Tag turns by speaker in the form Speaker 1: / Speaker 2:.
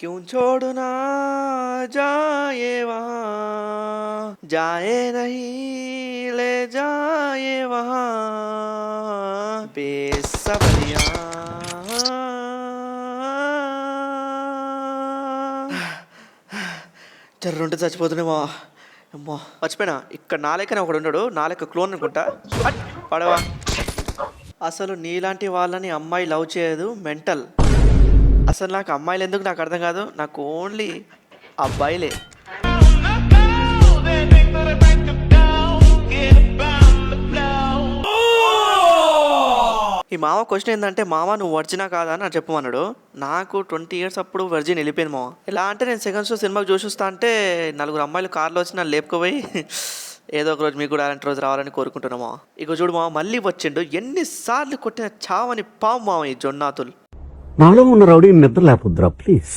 Speaker 1: क्यों छोड़ना जाए वहाँ जाए नहीं ले जाए वहाँ बेसबरिया జర్రుంటే చచ్చిపోతున్నామో అమ్మో మర్చిపోయినా ఇక్కడ నా లెక్కనే ఒకడు ఉన్నాడు నా లెక్క క్లోన్ అనుకుంటా హట్, పడవా అసలు నీలాంటి వాళ్ళని అమ్మాయి లవ్ చేయదు మెంటల్ అసలు నాకు అమ్మాయిలు ఎందుకు నాకు అర్థం కాదు నాకు ఓన్లీ అబ్బాయిలే ఈ మామ క్వశ్చన్ ఏంటంటే మామ నువ్వు వర్జినా కాదా అని చెప్పమన్నాడు నాకు 20 years అప్పుడు వర్జిన్ వెళ్ళిపోయింది మామ ఎలా అంటే నేను సెకండ్ షో సినిమాకి చూసిస్తా అంటే నలుగురు అమ్మాయిలు కార్లో వచ్చి నన్ను లేపుకోపోయి ఏదో ఒక రోజు మీకు కూడా అలాంటి రోజు రావాలని కోరుకుంటున్నామా ఇక చూడు మామ మళ్ళీ వచ్చిండు ఎన్నిసార్లు కొట్టిన చావని పాము మామ ఈ జొన్నాతులు
Speaker 2: నాలో ఉన్న రౌడీ నిద్ర లేపుద్రా ప్లీజ్.